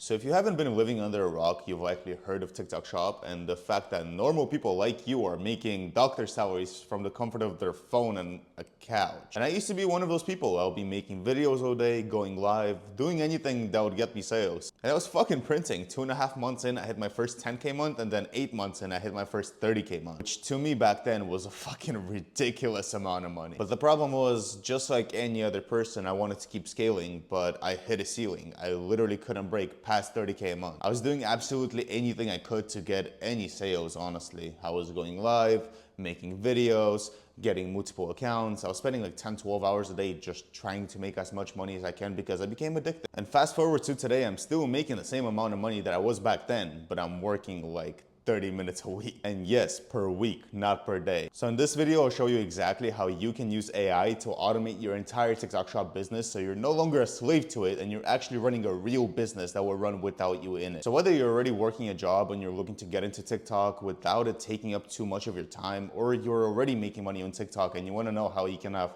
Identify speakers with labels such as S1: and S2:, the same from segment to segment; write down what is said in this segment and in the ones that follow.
S1: So if you haven't been living under a rock, you've likely heard of TikTok Shop and the fact that normal people like you are making doctor salaries from the comfort of their phone and a couch. And I used to be one of those people. I'll be making videos all day, going live, doing anything that would get me sales. And I was fucking printing. 2.5 months in, I hit my first 10K month, and then 8 months in, I hit my first 30K month, which to me back then was a fucking ridiculous amount of money. But the problem was, just like any other person, I wanted to keep scaling, but I hit a ceiling. I literally couldn't break past 30K a month. I was doing absolutely anything I could to get any sales, honestly. I was going live, making videos, getting multiple accounts. I was spending like 10, 12 hours a day just trying to make as much money as I can because I became addicted. And fast forward to today, I'm still making the same amount of money that I was back then, but I'm working like 30 minutes a week. And yes, per week, not per day. So in this video, I'll show you exactly how you can use AI to automate your entire TikTok Shop business so you're no longer a slave to it and you're actually running a real business that will run without you in it. So whether you're already working a job and you're looking to get into TikTok without it taking up too much of your time, or you're already making money on TikTok and you want to know how you can have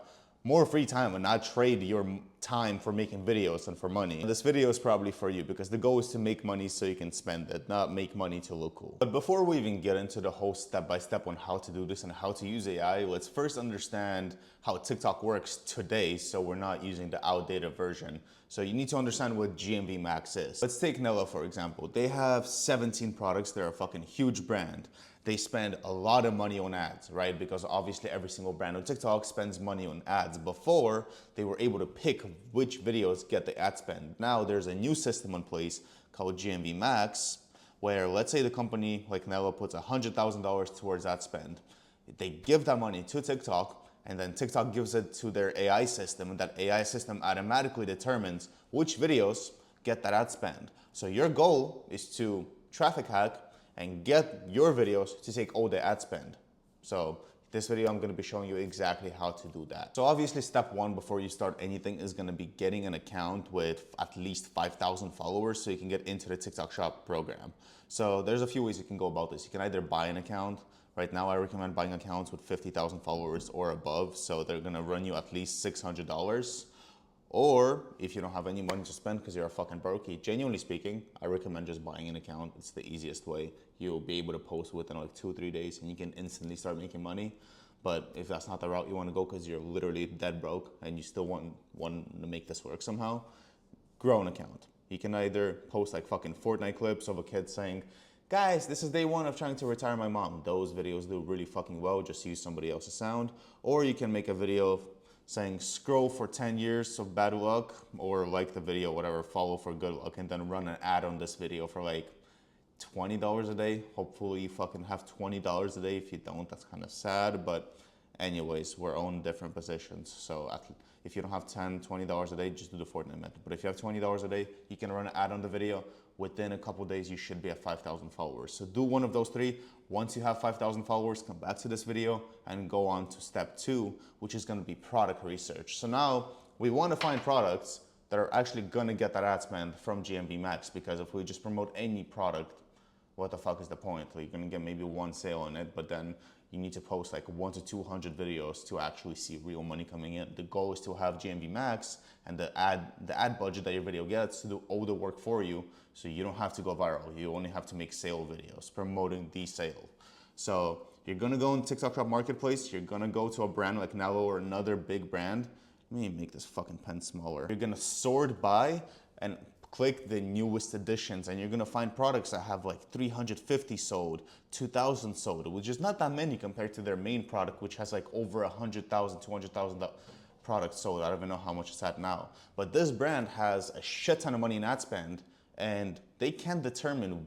S1: more free time and not trade your time for making videos and for money, this video is probably for you because the goal is to make money so you can spend it, not make money to look cool. But before we even get into the whole step-by-step on how to do this and how to use AI, let's first understand how TikTok works today so we're not using the outdated version. So you need to understand what GMV Max is. Let's take Nello for example. They have 17 products. They're a fucking huge brand. They spend a lot of money on ads, right? Because obviously every single brand on TikTok spends money on ads. Before, they were able to pick which videos get the ad spend. Now there's a new system in place called GMV Max, where let's say the company like Nello puts $100,000 towards ad spend. They give that money to TikTok, and then TikTok gives it to their AI system, and that AI system automatically determines which videos get that ad spend. So your goal is to traffic hack and get your videos to take all the ad spend. So this video, I'm gonna be showing you exactly how to do that. So obviously step one before you start anything is gonna be getting an account with at least 5,000 followers so you can get into the TikTok Shop program. So there's a few ways you can go about this. You can either buy an account. Right now, I recommend buying accounts with 50,000 followers or above. So they're gonna run you at least $600. Or if you don't have any money to spend because you're a fucking brokey, genuinely speaking, I recommend just buying an account. It's the easiest way. You'll be able to post within like 2 or 3 days and you can instantly start making money. But if that's not the route you want to go because you're literally dead broke and you still want to make this work somehow, grow an account. You can either post like fucking Fortnite clips of a kid saying, guys, this is day one of trying to retire my mom. Those videos do really fucking well. Just use somebody else's sound. Or you can make a video of saying scroll for 10 years of bad luck, or like the video, whatever, follow for good luck, and then run an ad on this video for like $20 a day. Hopefully you fucking have $20 a day. If you don't, that's kind of sad. But anyways, we're on different positions. So if you don't have $10, $20 a day, just do the Fortnite method. But if you have $20 a day, you can run an ad on the video. Within a couple days, you should be at 5,000 followers. So do one of those three. Once you have 5,000 followers, come back to this video and go on to step 2, which is gonna be product research. So now we wanna find products that are actually gonna get that ad spend from GMV Max, because if we just promote any product, what the fuck is the point? Like, you're gonna get maybe one sale on it, but then you need to post like 100 to 200 videos to actually see real money coming in. The goal is to have GMV Max and the ad budget that your video gets to do all the work for you, so you don't have to go viral. You only have to make sale videos promoting the sale. So you're gonna go on TikTok Shop Marketplace, you're gonna go to a brand like Nello or another big brand. Let me make this fucking pen smaller. You're gonna sort by and click the newest editions, and you're gonna find products that have like 350 sold, 2,000 sold, which is not that many compared to their main product, which has like over 100,000, 200,000 products sold. I don't even know how much it's at now. But this brand has a shit ton of money in ad spend, and they can determine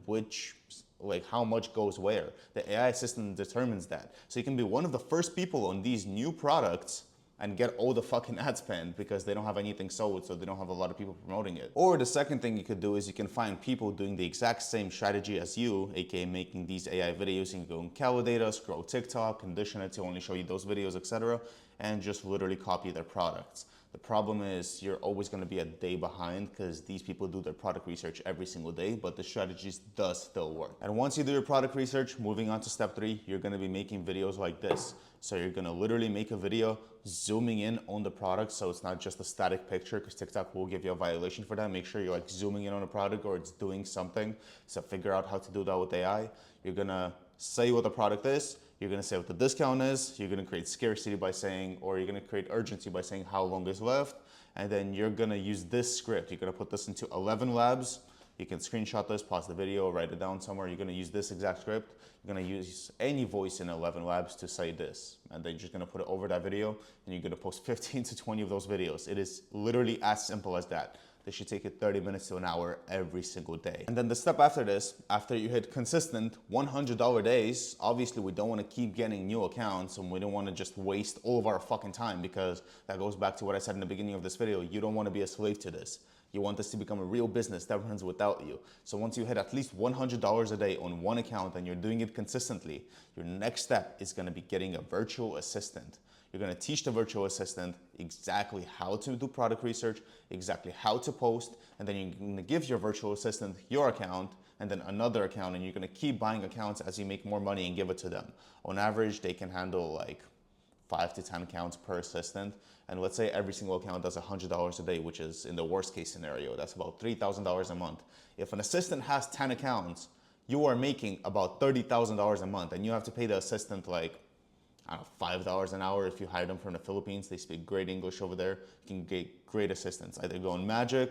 S1: how much goes where. The AI system determines that. So you can be one of the first people on these new products and get all the fucking ad spend because they don't have anything sold, so they don't have a lot of people promoting it. Or the second thing you could do is you can find people doing the exact same strategy as you, aka making these AI videos. You can go in Calidata, scroll TikTok, condition it to only show you those videos, etc., and just literally copy their products. The problem is you're always going to be a day behind because these people do their product research every single day, but the strategies does still work. And once you do your product research, moving on to step 3, you're going to be making videos like this. So you're going to literally make a video zooming in on the product, so it's not just a static picture, because TikTok will give you a violation for that. Make sure you're like zooming in on a product or it's doing something. So figure out how to do that with AI. You're going to say what the product is. You're going to say what the discount is. You're going to create scarcity by saying, or you're going to create urgency by saying how long is left. And then you're going to use this script. You're going to put this into 11 labs. You can screenshot this, pause the video, write it down somewhere. You're going to use this exact script. You're going to use any voice in 11 labs to say this. And then you're just going to put it over that video, and you're going to post 15 to 20 of those videos. It is literally as simple as that. This should take you 30 minutes to an hour every single day. And then the step after this, after you hit consistent $100 days, obviously we don't want to keep getting new accounts, and we don't want to just waste all of our fucking time, because that goes back to what I said in the beginning of this video. You don't want to be a slave to this. You want this to become a real business that runs without you. So once you hit at least $100 a day on one account and you're doing it consistently, your next step is going to be getting a virtual assistant. You're going to teach the virtual assistant exactly how to do product research, exactly how to post, and then you're going to give your virtual assistant your account and then another account, and you're going to keep buying accounts as you make more money and give it to them. On average, they can handle like 5 to 10 accounts per assistant. And let's say every single account does $100 a day, which is in the worst case scenario. That's about $3,000 a month. If an assistant has 10 accounts, you are making about $30,000 a month, and you have to pay the assistant like, I don't know, $5 an hour if you hire them from the Philippines. They speak great English over there. You can get great assistants. Either go on Magic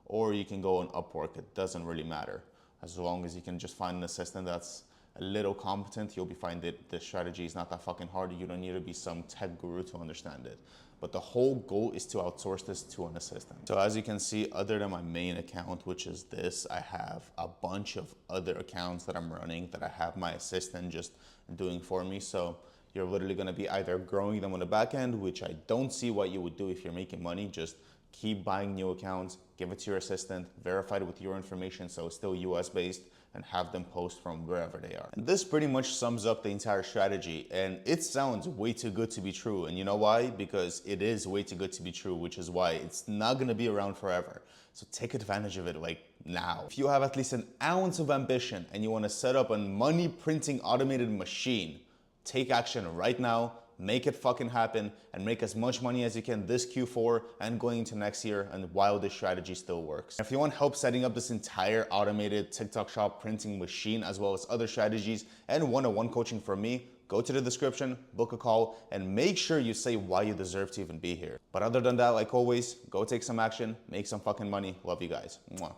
S1: or you can go on Upwork. It doesn't really matter. As long as you can just find an assistant that's a little competent, you'll be fine. The strategy is not that fucking hard. You don't need to be some tech guru to understand it. But the whole goal is to outsource this to an assistant. So as you can see, other than my main account, which is this, I have a bunch of other accounts that I'm running that I have my assistant just doing for me. So you're literally going to be either growing them on the back end, which I don't see what you would do if you're making money. Just keep buying new accounts, give it to your assistant, verify it with your information so it's still US based, and have them post from wherever they are. And this pretty much sums up the entire strategy, and it sounds way too good to be true. And you know why? Because it is way too good to be true, which is why it's not gonna be around forever. So take advantage of it like now. If you have at least an ounce of ambition and you wanna set up a money printing automated machine, take action right now, make it fucking happen, and make as much money as you can this Q4 and going into next year, and while this strategy still works. If you want help setting up this entire automated TikTok shop printing machine, as well as other strategies and one-on-one coaching from me, go to the description, book a call, and make sure you say why you deserve to even be here. But other than that, like always, go take some action, make some fucking money. Love you guys. Mwah.